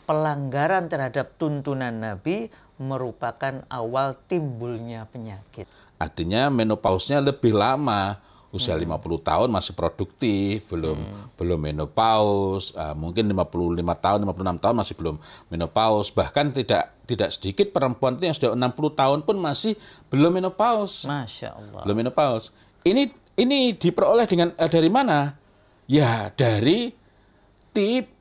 pelanggaran terhadap tuntunan Nabi merupakan awal timbulnya penyakit. Artinya menopausnya lebih lama, usia 50 tahun masih produktif, belum menopaus, mungkin 55 tahun, 56 tahun masih belum menopaus, bahkan tidak sedikit perempuan itu yang sudah 60 tahun pun masih belum menopaus. Masya Allah. Belum menopaus. Ini diperoleh dengan dari mana? Ya dari tip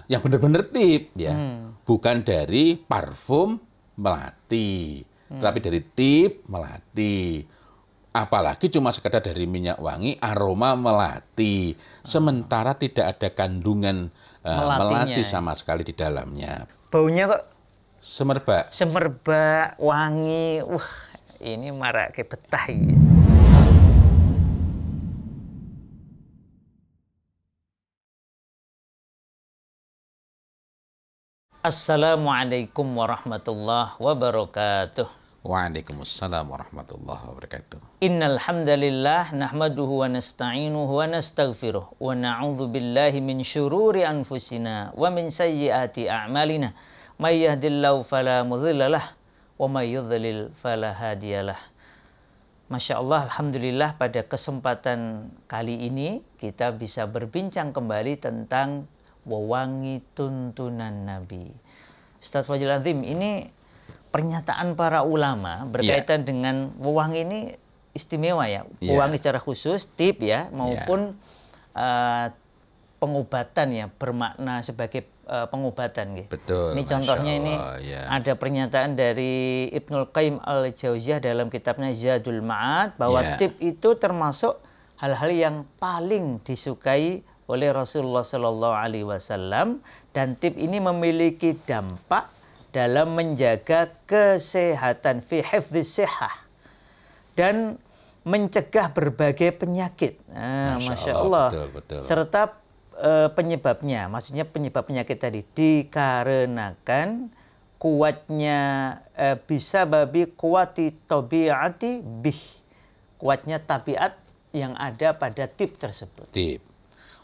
yang benar-benar tip ya. Bukan dari parfum melati, tapi dari tip melati. Apalagi cuma sekedar dari minyak wangi aroma melati. Sementara tidak ada kandungan melati sama sekali di dalamnya. Baunya kok semerbak. Semerbak, wangi. Ini marak ke betah ya. Assalamualaikum warahmatullahi wabarakatuh. Waalaikumsalam warahmatullahi wabarakatuh. Innal hamdalillah nahmaduhu wa nasta'inuhu wa nastaghfiruh wa na'udzu billahi min syururi anfusina wa min sayyiati a'malina. May yahdihillahu fala mudhillalah wa may yudhlil fala hadiyalah. Masya Allah, alhamdulillah pada kesempatan kali ini kita bisa berbincang kembali tentang wewangi tuntunan Nabi. Ustadz Fadil Azim, ini pernyataan para ulama berkaitan dengan wewangi ini istimewa ya. Wewangi secara khusus, tip ya, maupun pengobatan ya, bermakna sebagai pengobatan gitu. Betul. Ini contohnya ini ada pernyataan dari Ibnul Qayyim al-Jauziyah dalam kitabnya Zadul Ma'ad bahwa tip itu termasuk hal-hal yang paling disukai oleh Rasulullah Shallallahu Alaihi Wasallam, dan tip ini memiliki dampak dalam menjaga kesehatan fi hifdzis sihah dan mencegah berbagai penyakit. Masya Allah. Betul. Serta penyebabnya, maksudnya penyebab penyakit tadi dikarenakan kuatnya bisa babi kuati tabiati bih, kuatnya tabiat yang ada pada tip tersebut. Tip.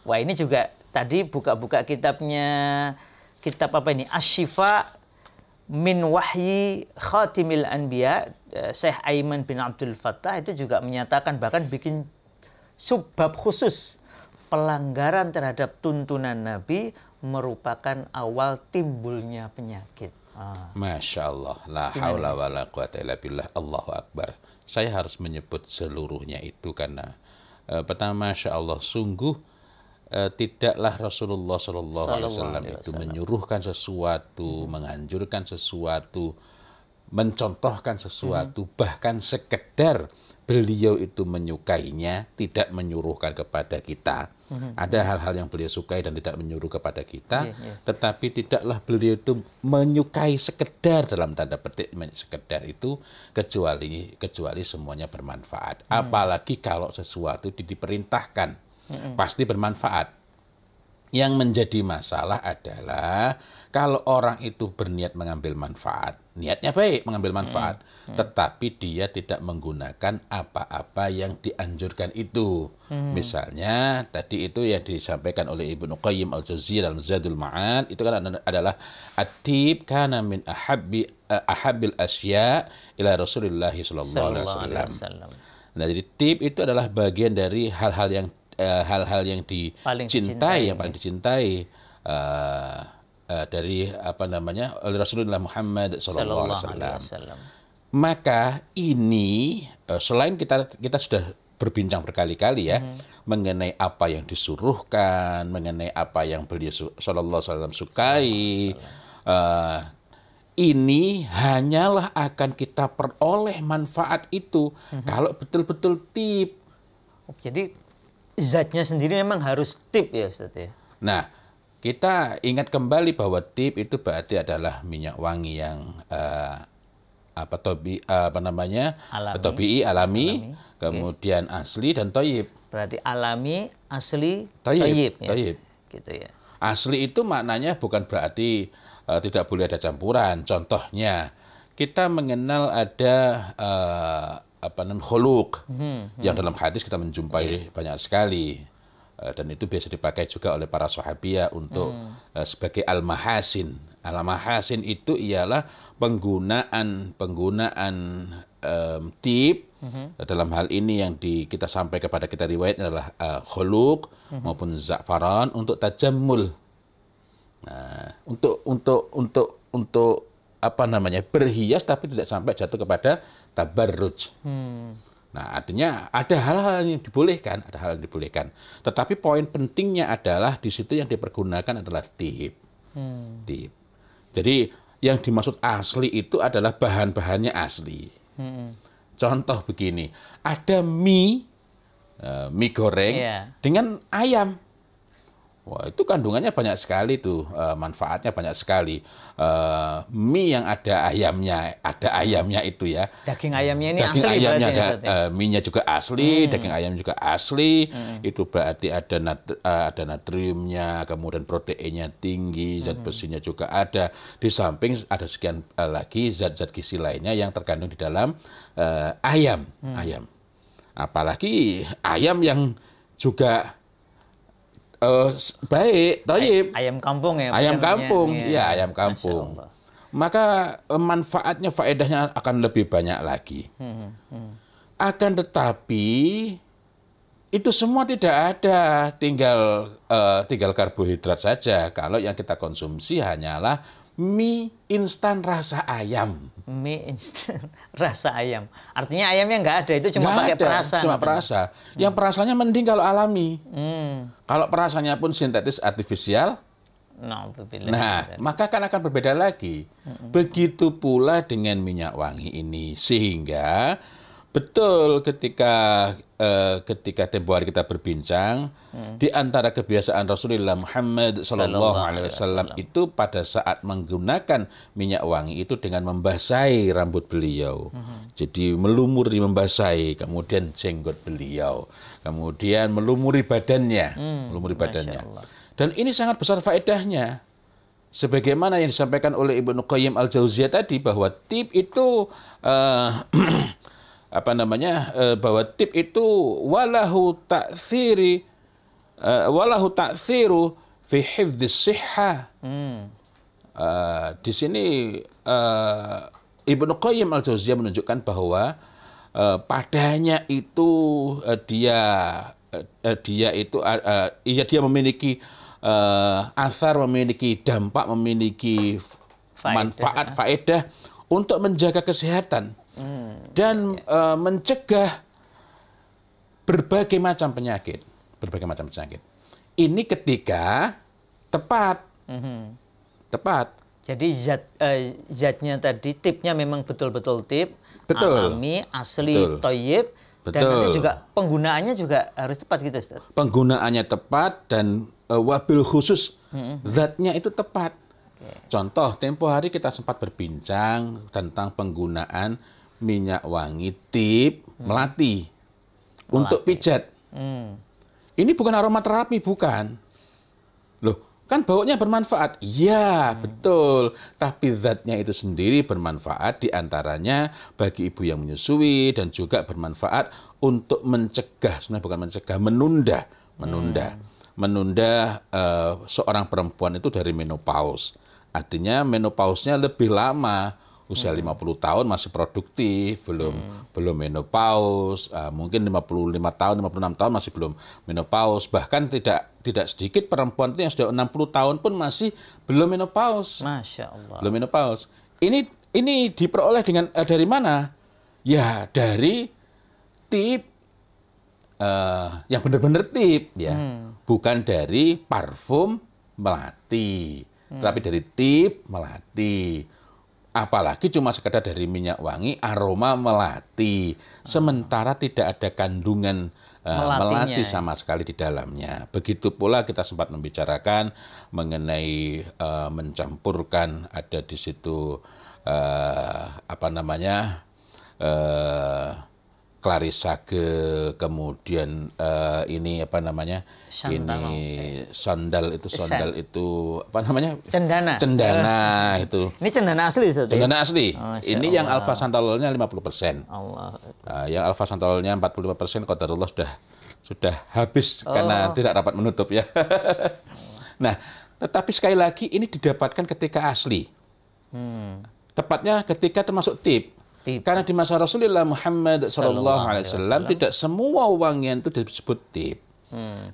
Wah, ini juga tadi buka-buka kitabnya, kitab apa ini? Asy-Syifa min Wahyi Khatimil Anbiya, Syekh Aiman bin Abdul Fattah itu juga menyatakan, bahkan bikin subbab khusus, pelanggaran terhadap tuntunan Nabi merupakan awal timbulnya penyakit. Masya Allah, la haula wa la quwata illa billah, Allahu Akbar. Saya harus menyebut seluruhnya itu karena pertama, Masya Allah, sungguh tidaklah Rasulullah Shallallahu Alaihi Wasallam itu menyuruhkan sesuatu, menganjurkan sesuatu, mencontohkan sesuatu, bahkan sekedar beliau itu menyukainya, tidak menyuruhkan kepada kita. Ada hal-hal yang beliau sukai dan tidak menyuruh kepada kita, tetapi tidaklah beliau itu menyukai sekedar, dalam tanda petik sekedar itu, kecuali semuanya bermanfaat. Apalagi kalau sesuatu diperintahkan, pasti bermanfaat. Yang menjadi masalah adalah kalau orang itu berniat mengambil manfaat, niatnya baik mengambil manfaat, tetapi dia tidak menggunakan apa-apa yang dianjurkan itu. Misalnya tadi itu yang disampaikan oleh Ibnu Qayyim al-Jauziyah dalam Zadul Ma'ad, itu kan adalah at-tib kana min ahabbil asya ila Rasulillah sallallahu alaihi wasallam. Nah, jadi tip itu adalah bagian dari hal-hal yang dicintai, yang paling dicintai dari oleh Rasulullah Muhammad sallallahu alaihi wasallam. Maka ini selain kita sudah berbincang berkali-kali ya mengenai apa yang disuruhkan, mengenai apa yang beliau sallallahu alaihi wasallam sukai, ini hanyalah akan kita peroleh manfaat itu kalau betul-betul tip. Jadi zatnya sendiri memang harus tip ya Ustaz ya. Nah, kita ingat kembali bahwa tip itu berarti adalah minyak wangi yang alami, kemudian asli dan thayyib. Berarti alami, asli, thayyib. Gitu ya. Asli itu maknanya bukan berarti tidak boleh ada campuran. Contohnya, kita mengenal ada khuluq yang dalam hadis kita menjumpai banyak sekali. Dan itu biasa dipakai juga oleh para sahabiah untuk sebagai al-mahasin. Al-mahasin itu ialah penggunaan tip. Dalam hal ini yang kita sampai kepada kita riwayat adalah khuluq maupun za'faran untuk tajammul. Nah, untuk apa namanya, berhias tapi tidak sampai jatuh kepada tabarruj. Nah, artinya ada hal-hal yang dibolehkan, Tetapi poin pentingnya adalah di situ yang dipergunakan adalah tip. Tip. Jadi yang dimaksud asli itu adalah bahan-bahannya asli. Contoh begini, ada mie goreng dengan ayam. Wah, itu kandungannya banyak sekali tuh, manfaatnya banyak sekali. Mie yang ada ayamnya itu ya. Daging ayamnya ini daging asli ayamnya berarti mie-nya juga asli, daging ayam juga asli. Itu berarti ada natriumnya, kemudian proteinnya tinggi, zat besinya juga ada. Di samping ada sekian lagi zat-zat gizi lainnya yang terkandung di dalam ayam. Apalagi ayam yang juga baik, thayyib. Ayam kampung ya. Ayam kampung, ya ayam kampung. Maka manfaatnya, faedahnya akan lebih banyak lagi. Akan tetapi itu semua tidak ada, tinggal karbohidrat saja. Kalau yang kita konsumsi hanyalah mie instan rasa ayam. Mie instan rasa ayam. Artinya ayamnya nggak ada, itu cuma pakai perasa. Cuma perasa. Yang perasanya mending kalau alami. Kalau perasanya pun sintetis artifisial, nah, maka akan berbeda lagi. Begitu pula dengan minyak wangi ini. Sehingga betul ketika tempo hari kita berbincang, di antara kebiasaan Rasulullah Muhammad SAW itu pada saat menggunakan minyak wangi itu dengan membasahi rambut beliau. Jadi melumuri, membasahi, kemudian jenggot beliau, kemudian melumuri badannya. Dan ini sangat besar faedahnya. Sebagaimana yang disampaikan oleh Ibnu Qayyim al-Jauziyah tadi, bahwa tip itu bahwa tip itu walahu ta'tsiru fi hifdzis shihhah. Di sini Ibnu Qayyim al-Jauziyah menunjukkan bahwa padanya itu dia memiliki asar, memiliki dampak, memiliki manfaat, faedah untuk menjaga kesehatan dan mencegah berbagai macam penyakit. Ini ketika tepat. Jadi zatnya tadi, tipnya memang betul-betul tip, alami, asli, thayyib. Dan nanti juga penggunaannya juga harus tepat gitu, Ustaz. Penggunaannya tepat dan wabil khusus zatnya itu tepat. Contoh, tempo hari kita sempat berbincang tentang penggunaan minyak wangi tip melati untuk pijat. Ini bukan aromaterapi, bukan. Loh, kan baunya bermanfaat. Ya, betul. Tapi zatnya itu sendiri bermanfaat, diantaranya bagi ibu yang menyusui, dan juga bermanfaat untuk mencegah, sebenarnya bukan mencegah, menunda seorang perempuan itu dari menopause. Artinya menopausnya lebih lama. Usia 50 tahun masih produktif, belum menopause, mungkin 55 tahun, 56 tahun masih belum menopause, bahkan tidak sedikit perempuan itu yang sudah 60 tahun pun masih belum menopause. Masya Allah. Belum menopause. Ini diperoleh dari mana? Ya, dari tip yang benar-benar tip, ya. Bukan dari parfum melati, tapi dari tip melati. Apalagi cuma sekedar dari minyak wangi aroma melati, sementara tidak ada kandungan melati sama sekali di dalamnya. Begitu pula kita sempat membicarakan mengenai mencampurkan, ada di situ klarisage, kemudian ini sandal itu cendana itu. Ini cendana asli, Ustaz? Cendana asli. Ini yang alfa santalolnya 50%. Yang alfa santalolnya 45%, qadarullah sudah habis karena tidak dapat menutup ya. Nah, tetapi sekali lagi ini didapatkan ketika asli. Tepatnya ketika termasuk tip. Karena di masa Rasulullah Muhammad SAW tidak semua wangian itu disebut tip.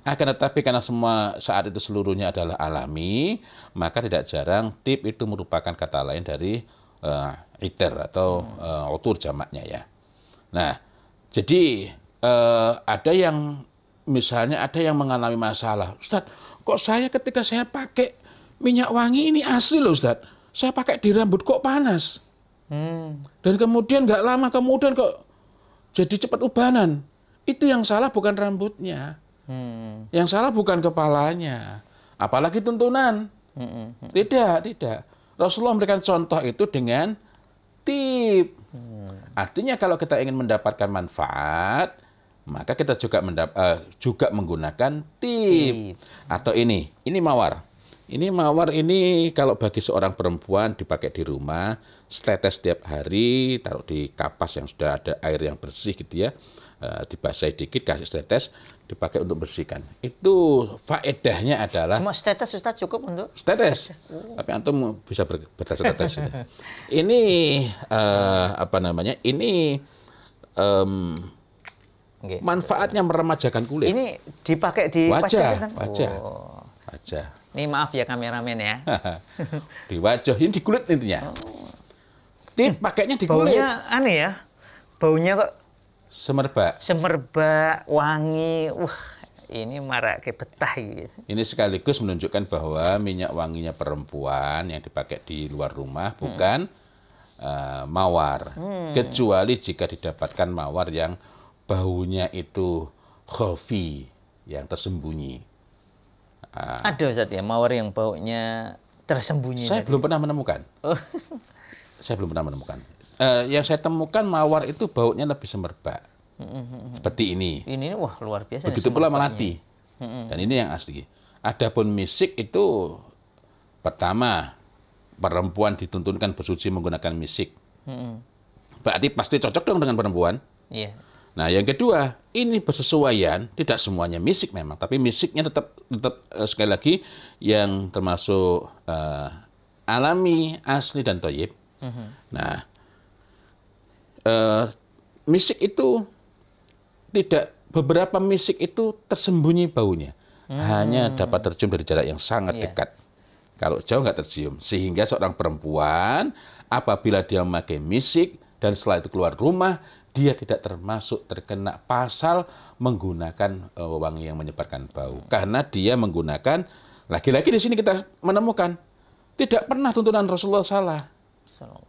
Akan tetapi karena semua saat itu seluruhnya adalah alami, maka tidak jarang tip itu merupakan kata lain dari iter atau utur jamaknya ya. Nah, jadi ada yang misalnya ada yang mengalami masalah, Ustadz, kok saya ketika saya pakai minyak wangi ini asli loh Ustadz, saya pakai di rambut kok panas, dan kemudian nggak lama kemudian kok jadi cepat ubanan. Itu yang salah bukan rambutnya, yang salah bukan kepalanya, apalagi tuntunan. Tidak. Rasulullah memberikan contoh itu dengan tip. Artinya kalau kita ingin mendapatkan manfaat, maka kita juga menggunakan tip. Atau ini mawar. Ini mawar ini kalau bagi seorang perempuan dipakai di rumah, setetes setiap hari, taruh di kapas yang sudah ada air yang bersih gitu ya, dibasahi dikit, kasih setetes, dipakai untuk bersihkan. Itu faedahnya adalah cuma setetes Ustaz cukup untuk setetes. Tapi antum bisa bertetes-tetes. Ini apa namanya? Ini manfaatnya meremajakan kulit. Ini dipakai di wajah. Ini maaf ya kameramen ya. Di wajah, ini di kulit intinya. Tip pakainya di kulit. Baunya aneh ya. Baunya kok semerbak, wangi. Ini marak kayak betah gitu. Ini sekaligus menunjukkan bahwa minyak wanginya perempuan yang dipakai di luar rumah bukan mawar. Kecuali jika didapatkan mawar yang baunya itu khafi, yang tersembunyi. Ada Ustaz ya, mawar yang baunya tersembunyi. Saya belum pernah menemukan. Saya belum pernah menemukan. Yang saya temukan mawar itu baunya lebih semerbak. Seperti ini. Ini wah luar biasa. Begitu pula melati. Dan ini yang asli. Adapun misik itu pertama perempuan dituntunkan bersuci menggunakan misik. Berarti pasti cocok dong dengan perempuan. Iya. Nah, yang kedua, ini bersesuaian, tidak semuanya misik memang, tapi misiknya tetap sekali lagi yang termasuk alami, asli dan thayyib. Nah, misik itu beberapa misik itu tersembunyi baunya, hanya dapat tercium dari jarak yang sangat dekat. Kalau jauh nggak tercium, sehingga seorang perempuan apabila dia memakai misik dan setelah itu keluar rumah, dia tidak termasuk terkena pasal menggunakan wangi yang menyebarkan bau. Karena dia menggunakan, lagi-lagi di sini kita menemukan, tidak pernah tuntunan Rasulullah salah.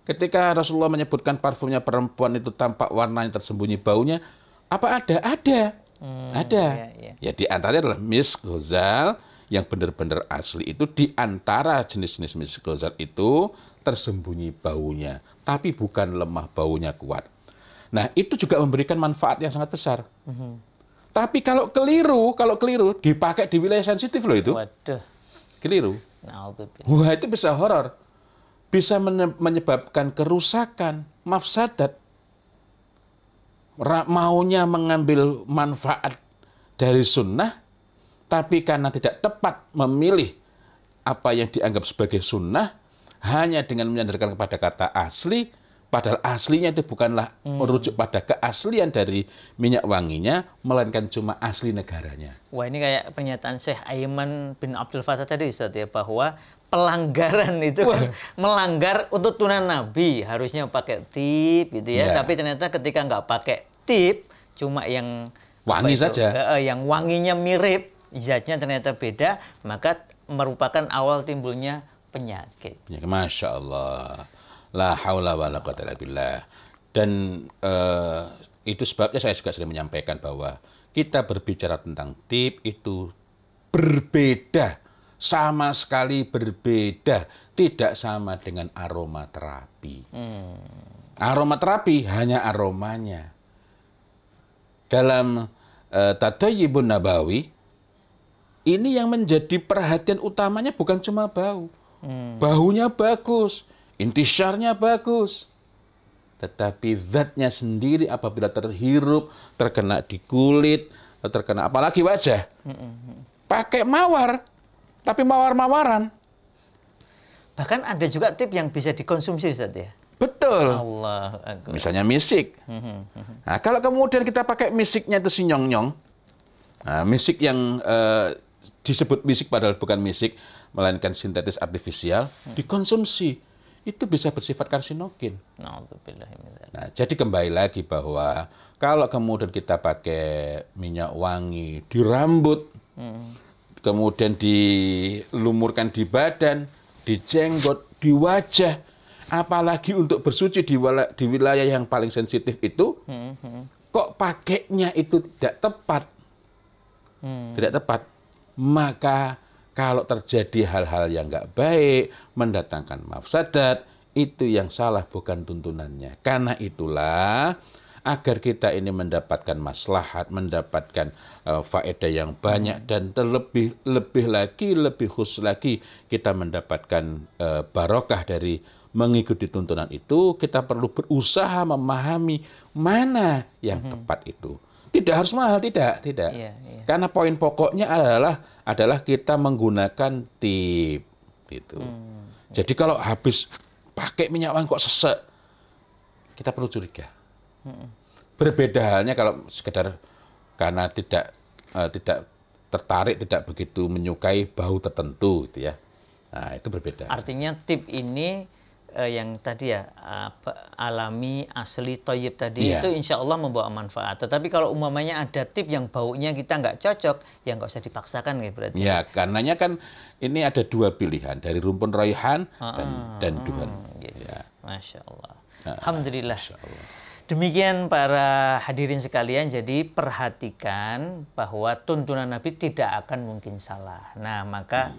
Ketika Rasulullah menyebutkan parfumnya perempuan itu tampak warnanya tersembunyi baunya, apa ada? Ada. Ya di antaranya adalah misk ghazal yang benar-benar asli itu, di antara jenis-jenis misk ghazal itu tersembunyi baunya, tapi bukan lemah baunya kuat. Nah, itu juga memberikan manfaat yang sangat besar. Tapi kalau keliru dipakai di wilayah sensitif loh itu. Waduh. Keliru. Wah, itu bisa horor. Bisa menyebabkan kerusakan, mafsadat. Maunya mengambil manfaat dari sunnah, tapi karena tidak tepat memilih apa yang dianggap sebagai sunnah, hanya dengan menyandarkan kepada kata asli, padahal aslinya itu bukanlah merujuk pada keaslian dari minyak wanginya, melainkan cuma asli negaranya. Wah, ini kayak pernyataan Syekh Aiman bin Abdul Fattah tadi Ustaz ya, bahwa pelanggaran itu kan melanggar untuk tuntunan Nabi, harusnya pakai tip gitu ya. Tapi ternyata ketika nggak pakai tip, cuma yang wangi saja, yang wanginya mirip, zatnya ternyata beda, maka merupakan awal timbulnya penyakit. Masya Allah. La haula wa la quwata illa billah. Dan itu sebabnya saya juga sering menyampaikan bahwa kita berbicara tentang tip itu berbeda, sama sekali berbeda, tidak sama dengan aromaterapi. Aromaterapi hanya aromanya. Dalam Tadayibun Nabawi, ini yang menjadi perhatian utamanya bukan cuma bau. Baunya bagus, intisyarnya bagus, tetapi zatnya sendiri apabila terhirup, terkena di kulit, terkena, apalagi wajah. Pakai mawar, tapi mawar-mawaran. Bahkan ada juga tip yang bisa dikonsumsi, Ustaz ya. Betul. Allah Akbar. Misalnya misik. Nah, kalau kemudian kita pakai misiknya itu si nyong-nyong, nah, misik yang disebut misik padahal bukan misik, melainkan sintetis artifisial, dikonsumsi. Itu bisa bersifat karsinogen. Nah, jadi kembali lagi bahwa kalau kemudian kita pakai minyak wangi di rambut, kemudian dilumurkan di badan, di jenggot, di wajah, apalagi untuk bersuci di wilayah yang paling sensitif itu, kok pakainya itu tidak tepat, maka kalau terjadi hal-hal yang nggak baik, mendatangkan mafsadat, itu yang salah bukan tuntunannya. Karena itulah, agar kita ini mendapatkan maslahat, mendapatkan faedah yang banyak, dan terlebih lebih khusus lagi, kita mendapatkan barokah dari mengikuti tuntunan itu, kita perlu berusaha memahami mana yang tepat itu. Tidak harus mahal, tidak. Iya. Karena poin pokoknya adalah kita menggunakan tip, gitu. Jadi kalau habis pakai minyak wangi kok sesek, kita perlu curiga. Berbeda halnya kalau sekedar karena tidak tertarik, tidak begitu menyukai bau tertentu, gitu ya. Nah, itu berbeda. Artinya tip ini yang tadi ya alami, asli, thayyib tadi, itu insya Allah membawa manfaat. Tetapi kalau umpamanya ada tip yang baunya kita nggak cocok, ya nggak usah dipaksakan kayak berarti. Ya, karenanya kan ini ada dua pilihan, dari rumpun raihan dan duhan. Gitu. Ya. Masya Allah. Alhamdulillah. Masya Allah. Demikian para hadirin sekalian, jadi perhatikan bahwa tuntunan Nabi tidak akan mungkin salah. Nah, maka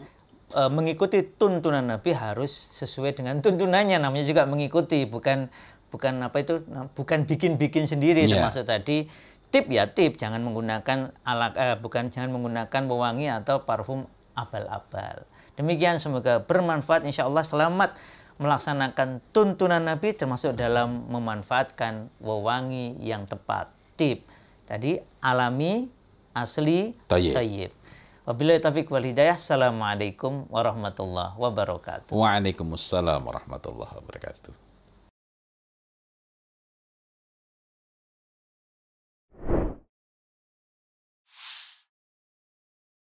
mengikuti tuntunan Nabi harus sesuai dengan tuntunannya, namanya juga mengikuti, bukan bukan bikin-bikin sendiri. Termasuk tadi tip ya tip, jangan menggunakan jangan menggunakan pewangi atau parfum abal-abal. Demikian, semoga bermanfaat, insya Allah selamat melaksanakan tuntunan Nabi, termasuk dalam memanfaatkan wewangi yang tepat. Tip tadi alami, asli, thayyib. Wabillahi taufiq wal hidayah. Assalamualaikum warahmatullahi wabarakatuh. Waalaikumsalam warahmatullahi wabarakatuh.